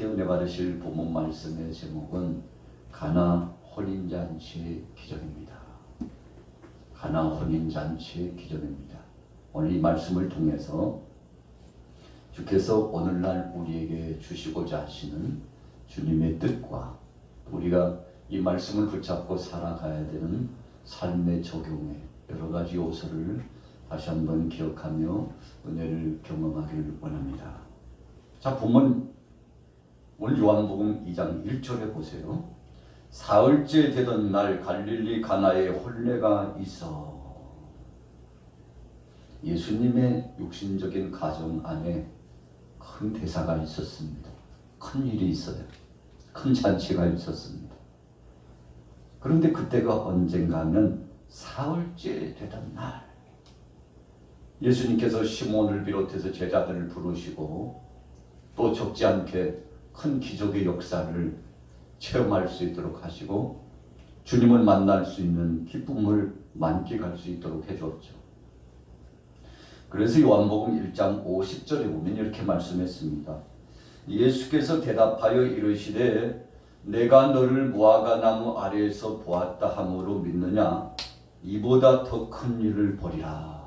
은혜 받으실 본문 말씀의 제목은 가나 혼인잔치의 기적입니다. 가나 혼인잔치의 기적입니다. 오늘 이 말씀을 통해서 주께서 오늘날 우리에게 주시고자 하시는 주님의 뜻과 우리가 이 말씀을 붙잡고 살아가야 되는 삶의 적용의 여러 가지 요소를 다시 한번 기억하며 은혜를 경험하기를 원합니다. 자, 본문 오늘 요한복음 2장 1절에 보세요. 사흘째 되던 날 갈릴리 가나에 혼례가 있어. 예수님의 육신적인 가정 안에 큰 대사가 있었습니다. 큰 일이 있어요. 큰 잔치가 있었습니다. 그런데 그때가 언젠가 하면 사흘째 되던 날, 예수님께서 시몬을 비롯해서 제자들을 부르시고 또 적지 않게 큰 기적의 역사를 체험할 수 있도록 하시고 주님을 만날 수 있는 기쁨을 만끽할 수 있도록 해주었죠. 그래서 요한복음 1장 50절에 보면 이렇게 말씀했습니다. 예수께서 대답하여 이르시되 내가 너를 무화과나무 아래에서 보았다 함으로 믿느냐? 이보다 더 큰 일을 보리라.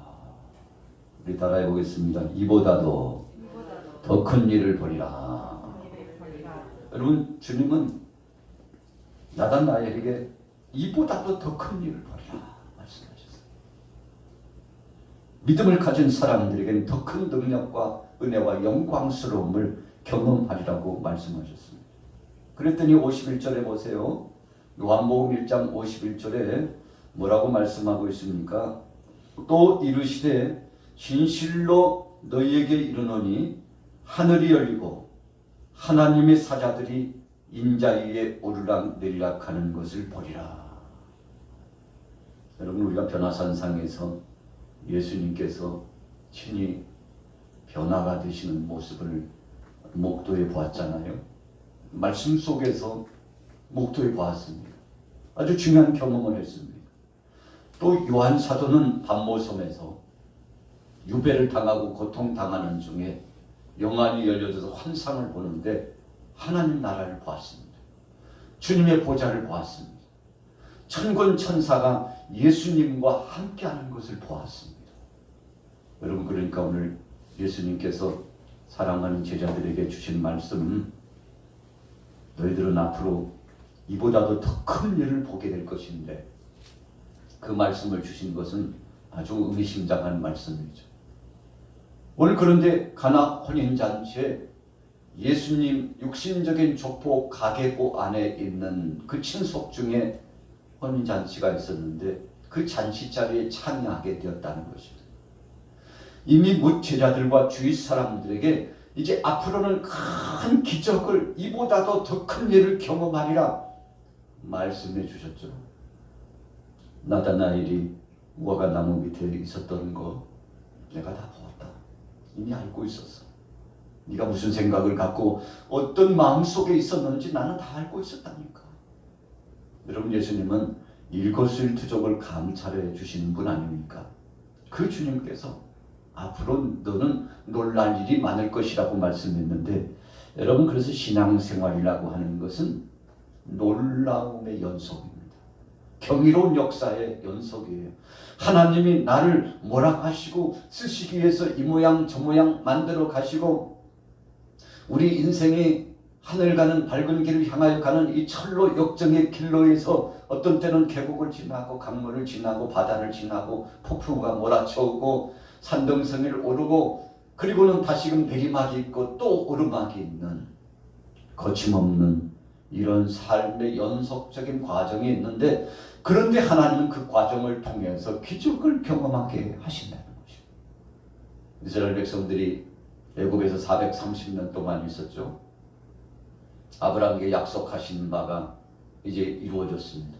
우리 따라해 보겠습니다. 이보다도 더 큰 일을 보리라. 여러분, 주님은 나다나엘에게 이보다도 더 큰 일을 보리라 말씀하셨어요. 믿음을 가진 사람들에게는 더 큰 능력과 은혜와 영광스러움을 경험하리라고 말씀하셨습니다. 그랬더니 51절에 보세요. 요한복음 1장 51절에 뭐라고 말씀하고 있습니까? 또 이르시되 진실로 너희에게 이르노니 하늘이 열리고 하나님의 사자들이 인자 위에 오르락 내리락 하는 것을 보리라. 여러분, 우리가 변화산상에서 예수님께서 친히 변화가 되시는 모습을 목도에 보았잖아요. 말씀 속에서 목도에 보았습니다. 아주 중요한 경험을 했습니다. 또 요한 사도는 반모섬에서 유배를 당하고 고통당하는 중에 영안이 열려져서 환상을 보는데 하나님 나라를 보았습니다. 주님의 보좌를 보았습니다. 천군 천사가 예수님과 함께하는 것을 보았습니다. 여러분, 그러니까 오늘 예수님께서 사랑하는 제자들에게 주신 말씀, 너희들은 앞으로 이보다도 더 큰 일을 보게 될 것인데, 그 말씀을 주신 것은 아주 의미심장한 말씀이죠. 오늘 그런데 가나 혼인잔치에 예수님 육신적인 족보 가계고 안에 있는 그 친속 중에 혼인잔치가 있었는데 그 잔치 자리에 참여하게 되었다는 것입니다. 이미 뭇 제자들과 주위 사람들에게 이제 앞으로는 큰 기적을, 이보다도 더 큰 일을 경험하리라 말씀해 주셨죠. 나다나엘이 무화과나무 밑에 있었던 거 내가 다 보았다. 이미 알고 있었어. 네가 무슨 생각을 갖고 어떤 마음속에 있었는지 나는 다 알고 있었다니까. 여러분, 예수님은 일거수일투족을 감찰해 주시는 분 아닙니까? 그 주님께서 앞으로 너는 놀랄 일이 많을 것이라고 말씀했는데, 여러분, 그래서 신앙생활이라고 하는 것은 놀라움의 연속입니다. 경이로운 역사의 연속이에요. 하나님이 나를 몰아가시고 쓰시기 위해서 이 모양 저 모양 만들어 가시고 우리 인생이 하늘 가는 밝은 길을 향하여 가는 이 철로 역정의 길로에서 어떤 때는 계곡을 지나고 강물을 지나고 바다를 지나고 폭풍우가 몰아쳐오고 산등성이를 오르고 그리고는 다시금 내리막이 있고 또 오르막이 있는 거침없는 이런 삶의 연속적인 과정이 있는데, 그런데 하나님은 그 과정을 통해서 기적을 경험하게 하신다는 것입니다. 이스라엘 백성들이 애굽에서 430년 동안 있었죠. 아브라함에게 약속하신 바가 이제 이루어졌습니다.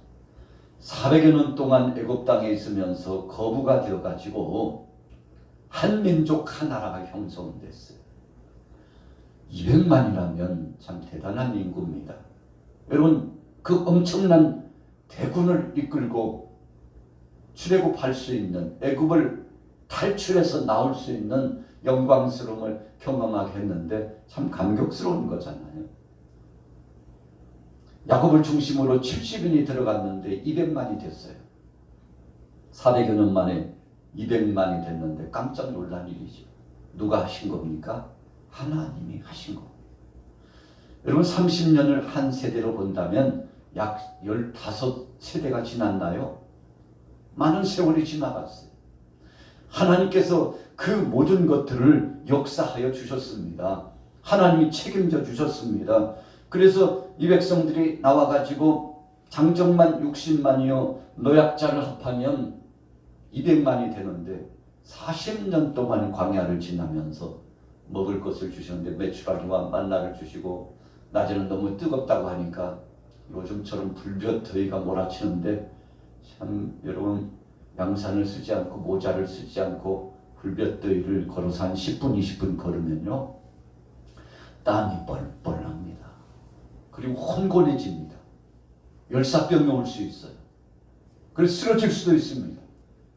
400여 년 동안 애굽 땅에 있으면서 거부가 되어가지고 한 민족 한 나라가 형성됐어요. 200만이라면 참 대단한 인구입니다. 여러분, 그 엄청난 대군을 이끌고 출애굽할 수 있는, 애굽을 탈출해서 나올 수 있는 영광스러움을 경험하게 했는데 참 감격스러운 거잖아요. 야곱을 중심으로 70인이 들어갔는데 200만이 됐어요. 400여 년 만에 200만이 됐는데 깜짝 놀란 일이죠. 누가 하신 겁니까? 하나님이 하신 겁니다. 여러분 30년을 한 세대로 본다면 약 15세대가 지났나요? 많은 세월이 지나갔어요. 하나님께서 그 모든 것들을 역사하여 주셨습니다. 하나님이 책임져 주셨습니다. 그래서 이 백성들이 나와가지고 장정만 60만이요 노약자를 합하면 200만이 되는데 40년 동안 광야를 지나면서 먹을 것을 주셨는데 메추라기와 만나를 주시고 낮에는 너무 뜨겁다고 하니까 요즘처럼 불볕 더위가 몰아치는데 참 여러분 양산을 쓰지 않고 모자를 쓰지 않고 불볕 더위를 걸어서 한 10분 20분 걸으면요 땀이 뻘뻘 납니다. 그리고 혼곤해집니다. 열사병이 올 수 있어요. 그래서 쓰러질 수도 있습니다.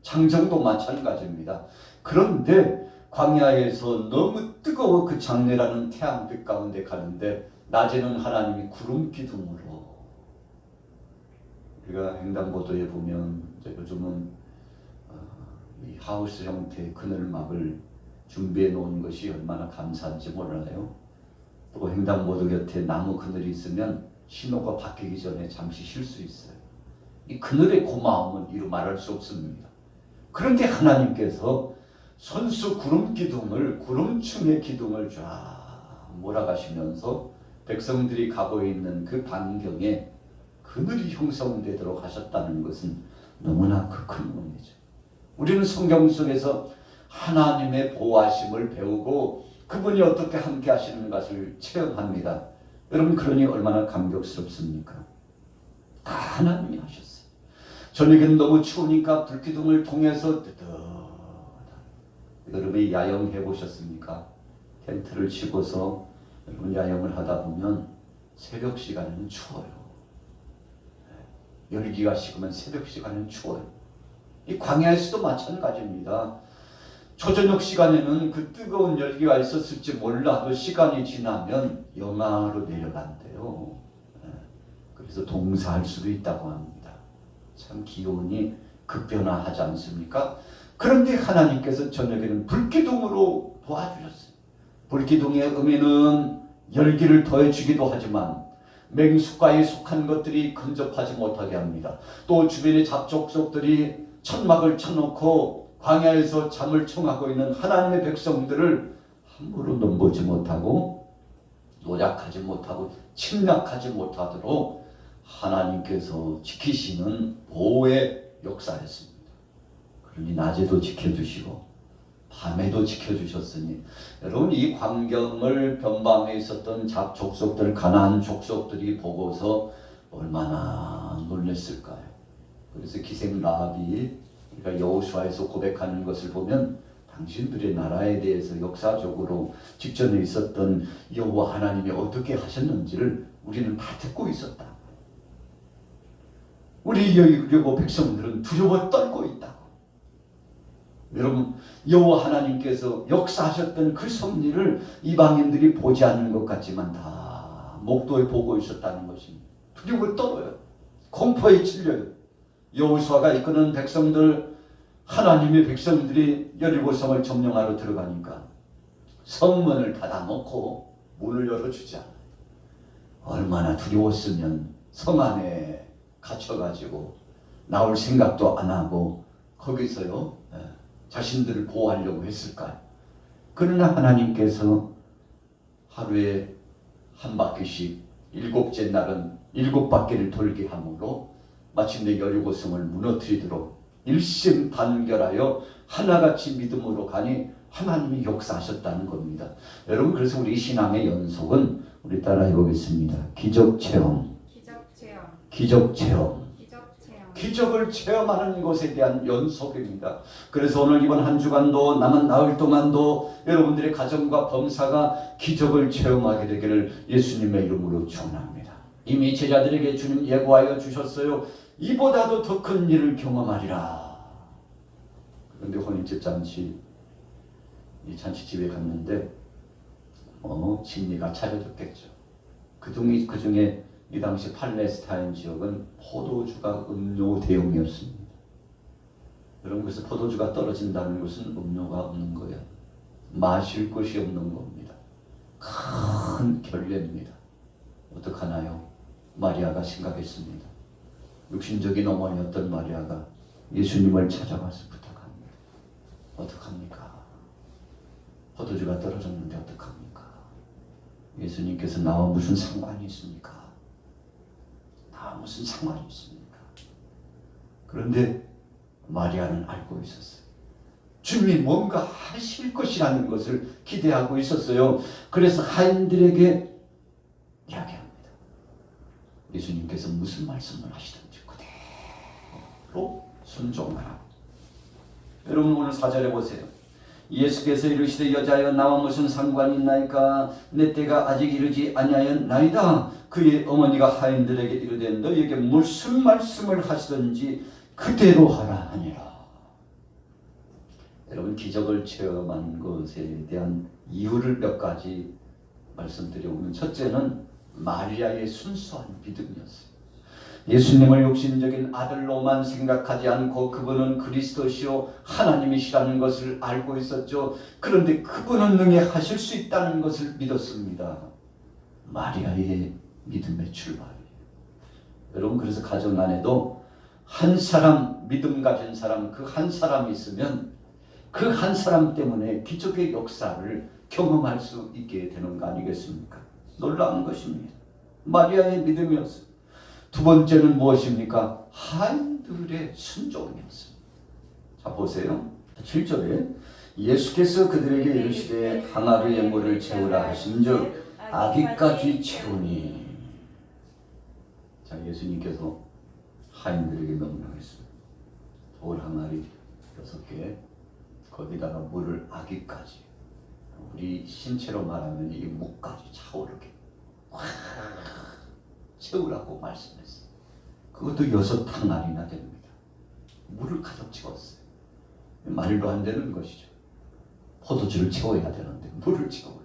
장정도 마찬가지입니다. 그런데 광야에서 너무 뜨거워 그 장내라는 태양빛 가운데 가는데 낮에는 하나님이 구름 기둥으로 우리가 횡단보도에 보면 요즘은 이 하우스 형태의 그늘막을 준비해 놓은 것이 얼마나 감사한지 몰라요. 또 횡단보도 곁에 나무 그늘이 있으면 신호가 바뀌기 전에 잠시 쉴 수 있어요. 이 그늘의 고마움은 이루 말할 수 없습니다. 그런데 하나님께서 손수 구름 기둥을 구름층의 기둥을 쫙 몰아가시면서 백성들이 가고 있는 그 반경에 그늘이 형성되도록 하셨다는 것은 너무나 큰 의미죠. 우리는 성경 속에서 하나님의 보호하심을 배우고 그분이 어떻게 함께 하시는 것을 체험합니다. 여러분 그러니 얼마나 감격스럽습니까? 다 하나님이 하셨어요. 저녁에는 너무 추우니까 불기둥을 통해서 뜨뜻한 여러분이 야영해 보셨습니까? 텐트를 치고서 여러분 야영을 하다 보면 새벽 시간에는 추워요. 열기가 식으면 새벽 시간에는 추워요. 이 광야에서도 마찬가지입니다. 초저녁 시간에는 그 뜨거운 열기가 있었을지 몰라도 시간이 지나면 영하로 내려간대요. 그래서 동사할 수도 있다고 합니다. 참 기온이 급변화하지 않습니까? 그런데 하나님께서 저녁에는 불기둥으로 도와주셨어요. 불기둥의 의미는 열기를 더해주기도 하지만 맹수과에 속한 것들이 근접하지 못하게 합니다. 또 주변의 잡족속들이 천막을 쳐놓고 광야에서 잠을 청하고 있는 하나님의 백성들을 함부로 넘보지 못하고 노략하지 못하고 침략하지 못하도록 하나님께서 지키시는 보호의 역사였습니다. 그러니 낮에도 지켜주시고 밤에도 지켜주셨으니 여러분 이 광경을 변방에 있었던 잡족속들 가나안 족속들이 보고서 얼마나 놀랐을까요? 그래서 기생 라합이 우리가 여호수아에서 고백하는 것을 보면 당신들의 나라에 대해서 역사적으로 직전에 있었던 여호와 하나님이 어떻게 하셨는지를 우리는 다 듣고 있었다. 우리 여호 백성들은 두려워 떨고 있다고. 여러분 여호와 하나님께서 역사하셨던 그 섭리를 이방인들이 보지 않는 것 같지만 다 목도에 보고 있었다는 것입니다. 두려워 떨어요. 공포에 질려요. 여호수아가 이끄는 백성들 하나님의 백성들이 여리고성을 점령하러 들어가니까 성문을 닫아놓고 문을 열어주지 않아요. 얼마나 두려웠으면 성 안에 갇혀가지고 나올 생각도 안 하고 거기서요 자신들을 보호하려고 했을까요? 그러나 하나님께서 하루에 한 바퀴씩 일곱째 날은 7바퀴를 돌게 함으로 마침내 여리고성을 무너뜨리도록 일심단결하여 하나같이 믿음으로 가니 하나님이 역사하셨다는 겁니다. 여러분 그래서 우리 신앙의 연속은 우리 따라 해보겠습니다. 기적체험, 기적체험, 기적을 체험하는 것에 대한 연속입니다. 그래서 오늘 이번 한 주간도 남은 나흘 동안도 여러분들의 가정과 범사가 기적을 체험하게 되기를 예수님의 이름으로 축원합니다. 이미 제자들에게 주님 예고하여 주셨어요. 이보다도 더 큰 일을 경험하리라. 그런데 혼인집 잔치, 이 잔치집에 갔는데 진리가 차려졌겠죠. 그 중에 이 당시 팔레스타인 지역은 포도주가 음료 대용이었습니다. 여러분, 그래서 포도주가 떨어진다는 것은 음료가 없는 거예요. 마실 것이 없는 겁니다. 큰 결례입니다. 어떡하나요? 마리아가 생각했습니다. 육신적인 어머니였던 마리아가 예수님을 찾아가서 부탁합니다. 어떡합니까? 포도주가 떨어졌는데 어떡합니까? 예수님께서 나와 무슨 상관이 있습니까? 나와 무슨 상관이 있습니까? 그런데 마리아는 알고 있었어요. 주님이 뭔가 하실 것이라는 것을 기대하고 있었어요. 그래서 하인들에게 이야기합니다. 예수님께서 무슨 말씀을 하시든지 그대로 순종하라. 여러분, 오늘 4절에 보세요. 예수께서 이르시되 여자여 나와 무슨 상관이 있나이까? 내 때가 아직 이르지 아니하였나이다. 그의 어머니가 하인들에게 이르되 너희에게 무슨 말씀을 하시든지 그대로 하라 하니라. 여러분, 기적을 체험한 것에 대한 이유를 몇 가지 말씀드려보면, 첫째는 마리아의 순수한 믿음이었어요. 예수님을 육신적인 아들로만 생각하지 않고 그분은 그리스도시요 하나님이시라는 것을 알고 있었죠. 그런데 그분은 능히 하실 수 있다는 것을 믿었습니다. 마리아의 믿음의 출발이에요. 여러분, 그래서 가정 안에도 한 사람, 믿음 가진 사람, 그 한 사람이 있으면 그 한 사람 때문에 기적의 역사를 경험할 수 있게 되는 거 아니겠습니까? 놀라운 것입니다. 마리아의 믿음이었어요. 두 번째는 무엇입니까? 하인들의 순종이었습니다. 자, 보세요. 7절에 예수께서 그들에게 이르시되 항아리에 물을 채우라 하신즉 아기까지 채우니. 자, 예수님께서 하인들에게 명령했습니다. 돌 항아리 6개, 거기다가 물을 아기까지, 우리 신체로 말하면 이 목까지 차오르게 채우라고 말씀했어요. 그것도 6항아리나 됩니다. 물을 가득 채웠어요. 말도 안 되는 것이죠. 포도주를 채워야 되는데 물을 채우래요.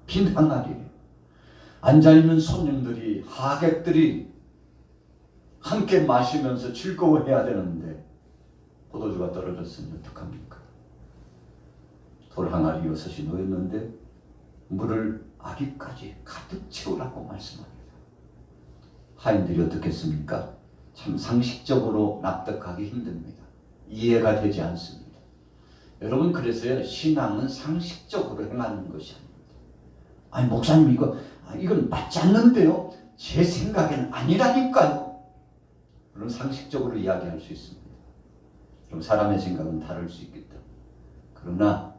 빈 항아리예요. 앉아있는 손님들이, 하객들이 함께 마시면서 즐거워해야 되는데 포도주가 떨어졌으면 어떡합니까? 돌 항아리 6이 놓였는데 물을 아기까지 가득 채우라고 말씀합니다. 하인들이 어떻겠습니까? 참 상식적으로 납득하기 힘듭니다. 이해가 되지 않습니다. 여러분, 그래서요, 신앙은 상식적으로 행하는 것이 아닙니다. 아니, 목사님, 이건 맞지 않는데요? 제 생각엔 아니라니까요. 그럼 상식적으로 이야기할 수 있습니다. 그럼 사람의 생각은 다를 수 있겠다. 그러나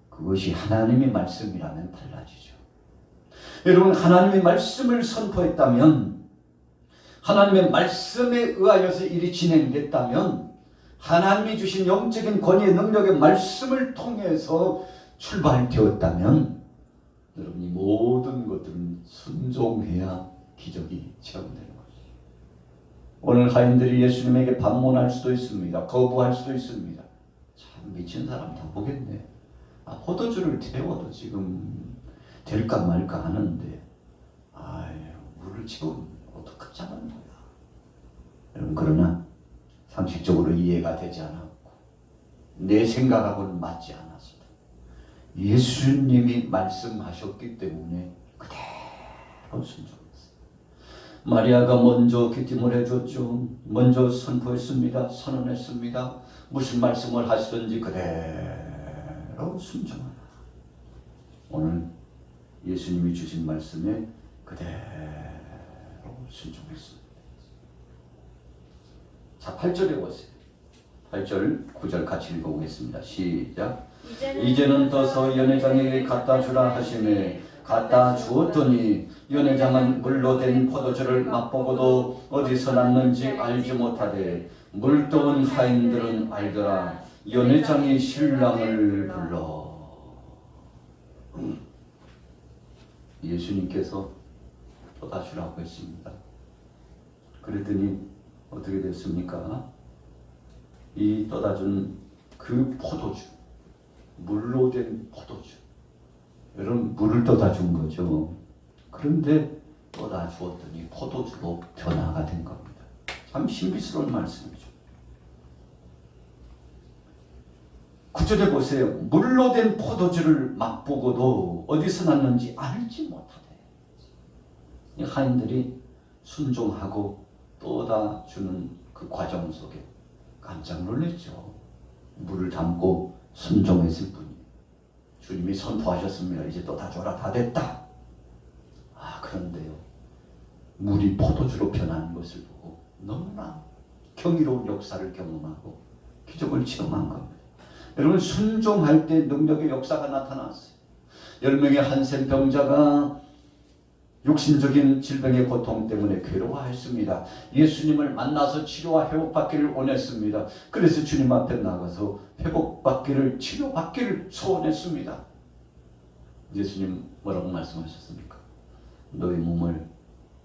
그것이 하나님의 말씀이라면 달라지죠. 여러분, 하나님의 말씀을 선포했다면, 하나님의 말씀에 의하여서 일이 진행됐다면, 하나님이 주신 영적인 권위의 능력의 말씀을 통해서 출발되었다면, 여러분이 모든 것들은 순종해야 기적이 체험되는 것입니다. 오늘 하인들이 예수님에게 반문할 수도 있습니다. 거부할 수도 있습니다. 참 미친 사람 다 보겠네. 포도주를 태워도 지금 될까 말까 하는데, 물을 채우면 어떡하자는 거야. 여러분, 그러나 상식적으로 이해가 되지 않았고 내 생각하고는 맞지 않았습니다. 예수님이 말씀하셨기 때문에 그대로 순종했어요. 마리아가 먼저 기tim을 해줬죠. 먼저 선포했습니다. 선언했습니다. 무슨 말씀을 하시든지 그대로 순종하라. 오늘 예수님이 주신 말씀에 그대로 순종했습니다. 자, 8절에 보세요. 8절, 9절 같이 읽어보겠습니다. 시작. 이제는 떠서 연회장에게 갖다 주라 하시매 갖다 주었더니 연회장은 물로 된 포도주를 맛보고도 어디서 났는지 알지 못하되 물떠온 하인들은 알더라. 연회장이 신랑을 불러. 예수님께서 떠다 주라고 했습니다. 그랬더니 어떻게 됐습니까? 이 떠다 준 그 포도주, 물로 된 포도주, 여러분, 물을 떠다 준 거죠. 그런데 떠다 주었더니 포도주로 변화가 된 겁니다. 참 신비스러운 말씀이죠. 9절에 보세요. 물로 된 포도주를 맛보고도 어디서 났는지 알지 못하되. 이 하인들이 순종하고 떠다 주는 그 과정 속에 깜짝 놀랐죠. 물을 담고 순종했을 뿐이에요. 주님이 선포하셨습니다. 이제 떠다 줘라. 다 됐다. 그런데요. 물이 포도주로 변하는 것을 보고 너무나 경이로운 역사를 경험하고 기적을 체험한 겁니다. 여러분, 순종할 때 능력의 역사가 나타났어요. 10명의 한센병자가 육신적인 질병의 고통 때문에 괴로워했습니다. 예수님을 만나서 치료와 회복받기를 원했습니다. 그래서 주님 앞에 나가서 회복받기를, 치료받기를 소원했습니다. 예수님 뭐라고 말씀하셨습니까? 너희 몸을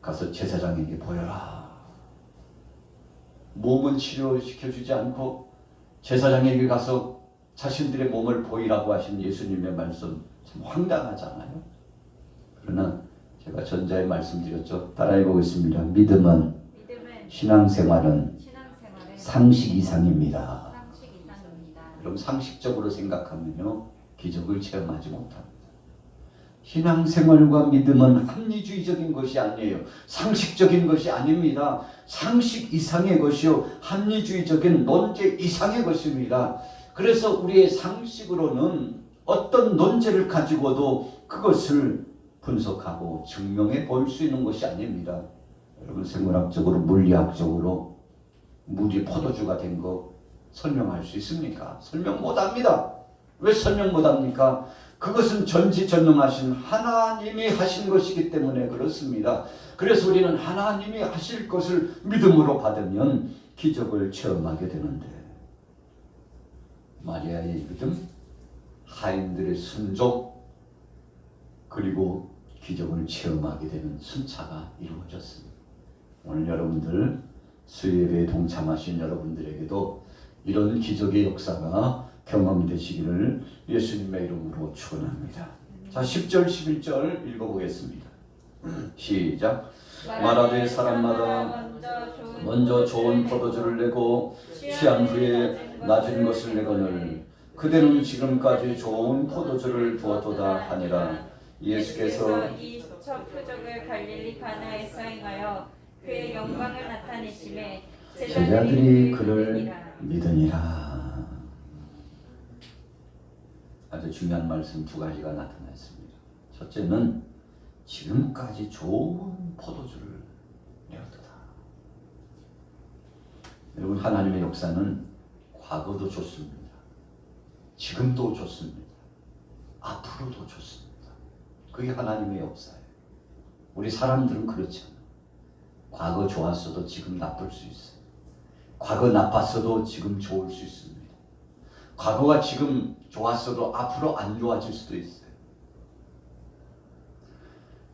가서 제사장에게 보여라. 몸은 치료시켜주지 않고 제사장에게 가서 자신들의 몸을 보이라고 하신 예수님의 말씀 참 황당하잖아요. 그러나 제가 전자에 말씀드렸죠. 따라해 보겠습니다. 믿음은 신앙생활은 상식 이상입니다. 여러분, 상식적으로 생각하면요, 기적을 체험하지 못합니다. 신앙생활과 믿음은 합리주의적인 것이 아니에요. 상식적인 것이 아닙니다. 상식 이상의 것이요, 합리주의적인 논제 이상의 것입니다. 그래서 우리의 상식으로는 어떤 논제를 가지고도 그것을 분석하고 증명해 볼 수 있는 것이 아닙니다. 여러분, 생물학적으로, 물리학적으로 물이 포도주가 된 거 설명할 수 있습니까? 설명 못합니다. 왜 설명 못합니까? 그것은 전지전능하신 하나님이 하신 것이기 때문에 그렇습니다. 그래서 우리는 하나님이 하실 것을 믿음으로 받으면 기적을 체험하게 되는데, 마리아의 믿음, 하인들의 순종, 그리고 기적을 체험하게 되는 순차가 이루어졌습니다. 오늘 여러분들 수요예배에 동참하신 여러분들에게도 이런 기적의 역사가 경험되시기를 예수님의 이름으로 축원합니다. 자, 10절 11절 읽어보겠습니다. 시작. 말하되 사람마다 먼저 좋은 포도주를 내고 취한 후에 낮은 것을 내거늘 그대는 지금까지 좋은 포도주를 두었도다 하니라. 예수께서 이 첫 표적을 갈릴리 가나에서 행하여 그의 영광을 나타내심에 제자들이 그를 믿으니라. 아주 중요한 말씀 두 가지가 나타나 있습니다. 첫째는 지금까지 좋은 포도주를 내었도다. 여러분, 하나님의 역사는 과거도 좋습니다. 지금도 좋습니다. 앞으로도 좋습니다. 그게 하나님의 역사예요. 우리 사람들은 그렇지 않아요. 과거 좋았어도 지금 나쁠 수 있어요. 과거 나빴어도 지금 좋을 수 있습니다. 과거가 지금 좋았어도 앞으로 안 좋아질 수도 있어요.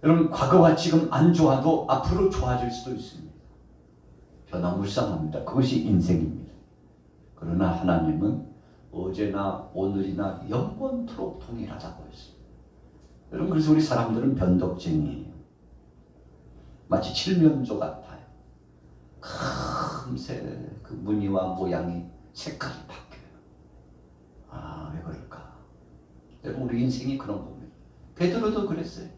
여러분, 과거가 지금 안 좋아도 앞으로 좋아질 수도 있습니다. 변화무쌍합니다. 그것이 인생입니다. 그러나 하나님은 어제나 오늘이나 영원토록 동일하다고 했습니다. 여러분, 그래서 우리 사람들은 변덕쟁이에요. 마치 칠면조 같아요. 금세 그 무늬와 모양이 색깔이 바뀌어요. 왜 그럴까? 여러분, 우리 인생이 그런 겁니다. 베드로도 그랬어요.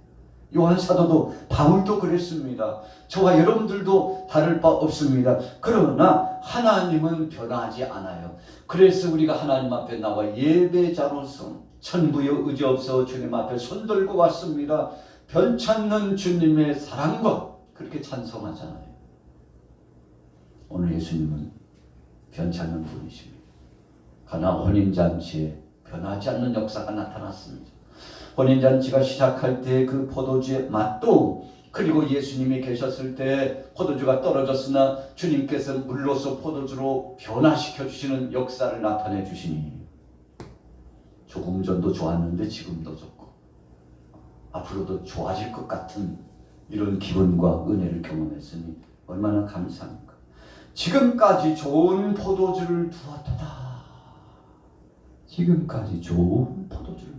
요한 사도도, 바울도 그랬습니다. 저와 여러분들도 다를 바 없습니다. 그러나 하나님은 변하지 않아요. 그래서 우리가 하나님 앞에 나와 예배자로서 천부의 의지 없어 주님 앞에 손들고 왔습니다. 변찮는 주님의 사랑과 그렇게 찬송하잖아요. 오늘 예수님은 변찮는 분이십니다. 가나 혼인잔치에 변하지 않는 역사가 나타났습니다. 혼인잔치가 시작할 때 그 포도주의 맛도, 그리고 예수님이 계셨을 때 포도주가 떨어졌으나 주님께서 물로서 포도주로 변화시켜 주시는 역사를 나타내 주시니, 조금 전도 좋았는데 지금도 좋고 앞으로도 좋아질 것 같은 이런 기분과 은혜를 경험했으니 얼마나 감사합니까? 지금까지 좋은 포도주를 두었도다. 지금까지 좋은 포도주를.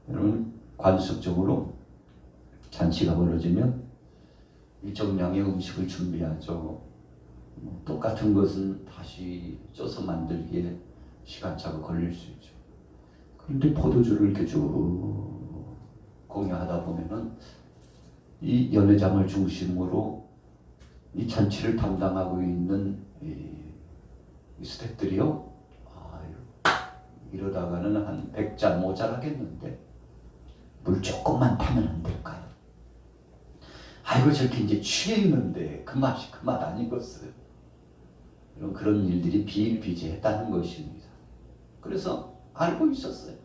여러분, 관습적으로 잔치가 벌어지면 일정량의 음식을 준비하죠. 똑같은 것은 다시 쪄서 만들기에 시간차가 걸릴 수 있죠. 그런데 포도주를 이렇게 쭉 공유하다 보면은 이 연회장을 중심으로 이 잔치를 담당하고 있는 이 스태프들이요, 이러다가는 한 100잔 모자라겠는데 물 조금만 타면 안 될까요? 아이고 저렇게 이제 취해 있는데 그 맛이 그 맛 아니겠어요. 이런 그런 일들이 비일비재했다는 것입니다. 그래서 알고 있었어요.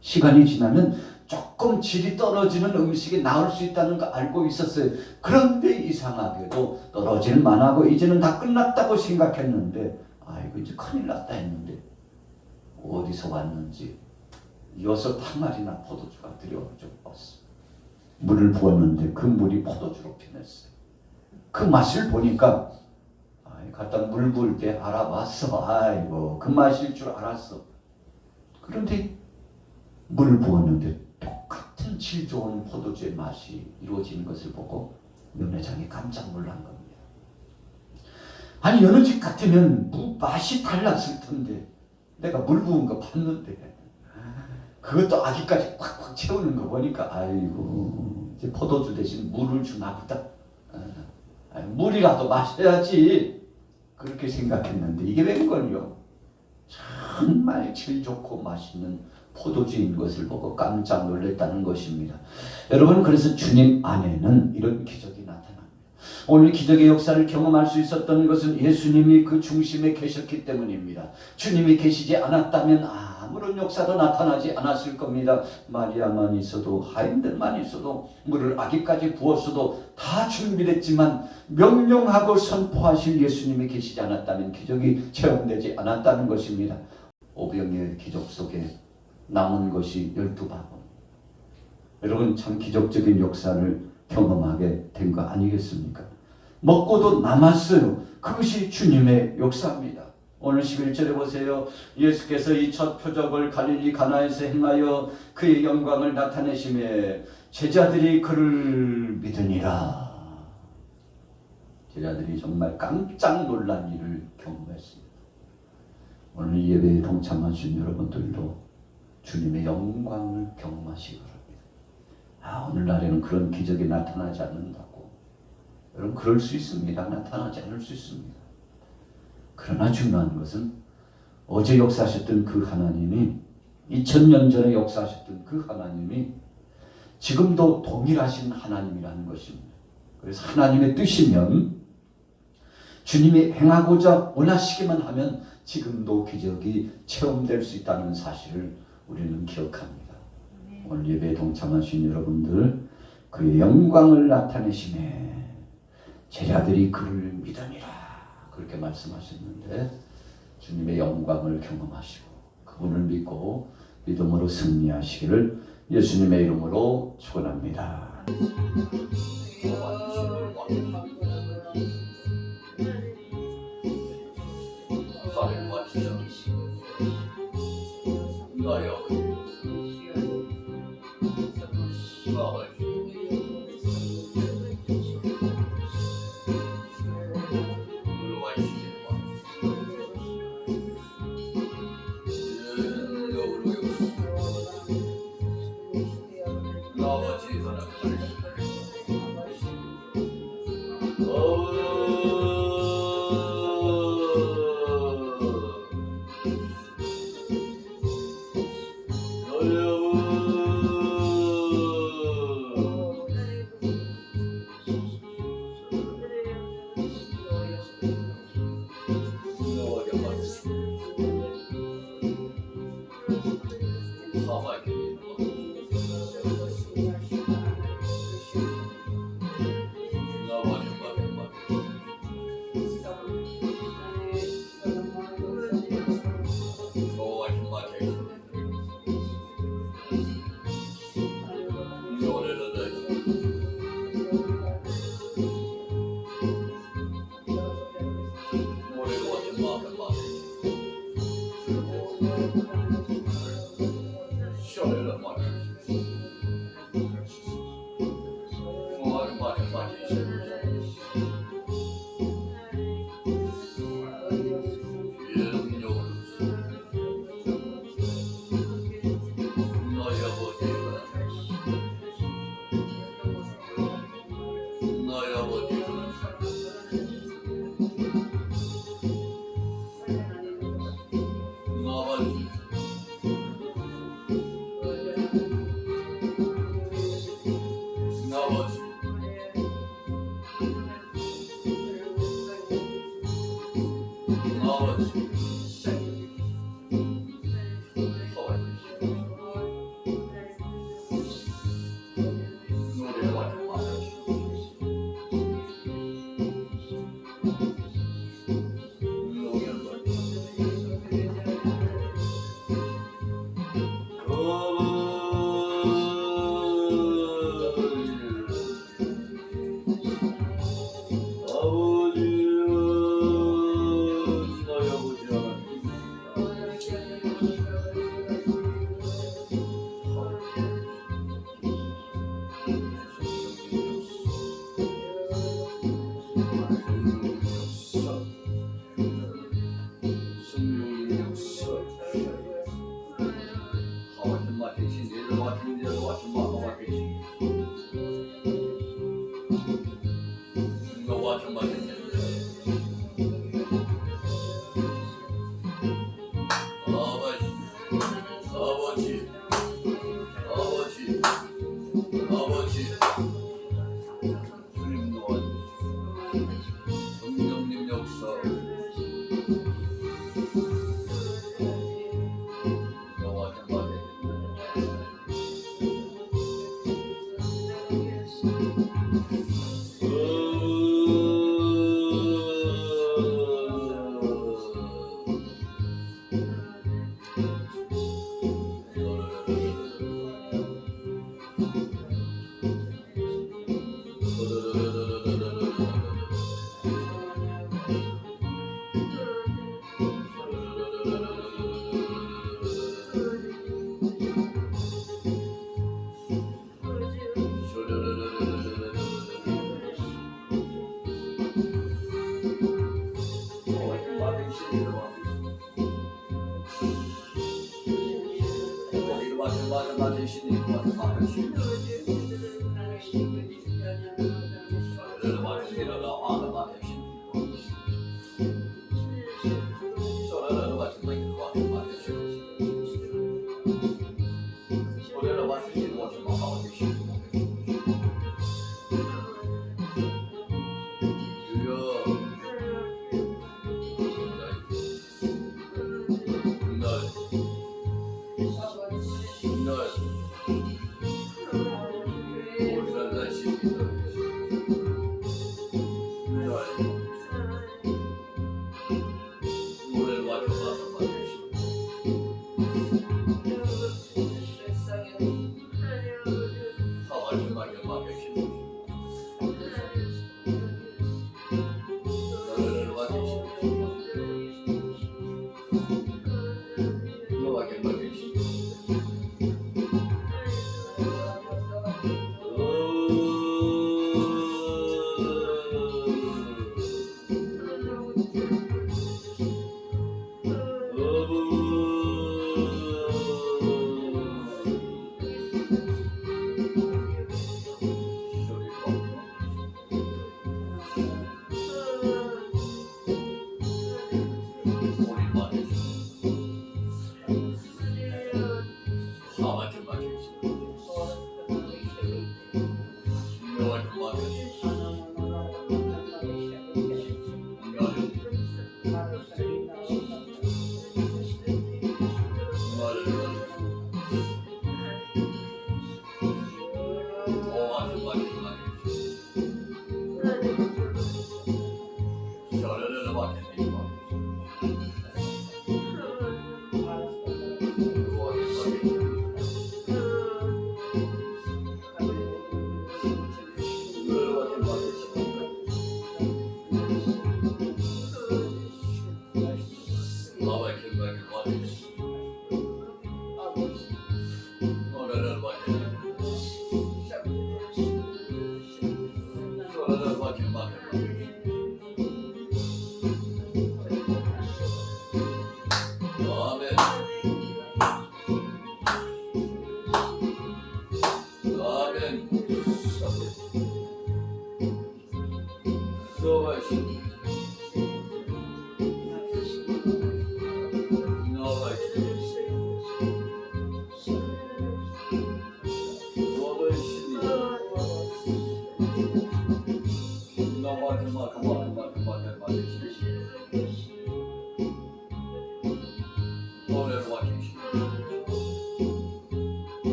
시간이 지나면 조금 질이 떨어지는 음식이 나올 수 있다는 거 알고 있었어요. 그런데 이상하게도 떨어질 만하고 이제는 다 끝났다고 생각했는데 아이고 이제 큰일 났다 했는데 어디서 왔는지 6항아리나 포도주가 들여져 왔어. 물을 부었는데 그 물이 포도주로 변했어요. 그 맛을 보니까 갖다 물 부을 때 알아봤어. 아이고 그 맛일 줄 알았어. 그런데 물을 부었는데 똑같은 질 좋은 포도주의 맛이 이루어지는 것을 보고 연회장이 깜짝 놀란 겁니다. 아니 어느 집 같으면 맛이 달랐을 텐데 내가 물 부은 거 봤는데 그것도 아기까지 꽉꽉 채우는 거 보니까 아이고 이제 포도주 대신 물을 주나 보다. 물이라도 마셔야지 그렇게 생각했는데 이게 웬걸요. 정말 질 좋고 맛있는 포도주인 것을 보고 깜짝 놀랐다는 것입니다. 여러분 그래서 주님 안에는 이런 기적이 나타납니다. 오늘 기적의 역사를 경험할 수 있었던 것은 예수님이 그 중심에 계셨기 때문입니다. 주님이 계시지 않았다면 아무런 역사도 나타나지 않았을 겁니다. 마리아만 있어도 하인들만 있어도 물을 아기까지 부었어도 다 준비됐지만 명령하고 선포하실 예수님이 계시지 않았다면 기적이 체험되지 않았다는 것입니다. 오병이의 기적 속에 남은 것이 12바구니. 여러분 참 기적적인 역사를 경험하게 된 거 아니겠습니까? 먹고도 남았어요. 그것이 주님의 역사입니다. 오늘 11절에 보세요. 예수께서 이 첫 표적을 갈릴리 가나에서 행하여 그의 영광을 나타내심에 제자들이 그를 믿으니라. 제자들이 정말 깜짝 놀란 일을 경험했습니다. 오늘 예배에 동참하신 여러분들도 주님의 영광을 경험하시기 바랍니다. 오늘날에는 그런 기적이 나타나지 않는다고. 여러분 그럴 수 있습니다. 나타나지 않을 수 있습니다. 그러나 중요한 것은 어제 역사하셨던 그 하나님이 2000년 전에 역사하셨던 그 하나님이 지금도 동일하신 하나님이라는 것입니다. 그래서 하나님의 뜻이면 주님이 행하고자 원하시기만 하면 지금도 기적이 체험될 수 있다는 사실을 우리는 기억합니다. 오늘 예배에 동참하신 여러분들 그의 영광을 나타내심에 제자들이 그를 믿으니라 그렇게 말씀하셨는데 주님의 영광을 경험하시고 그분을 믿고 믿음으로 승리하시기를 예수님의 이름으로 축원합니다.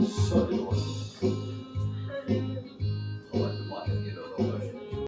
소리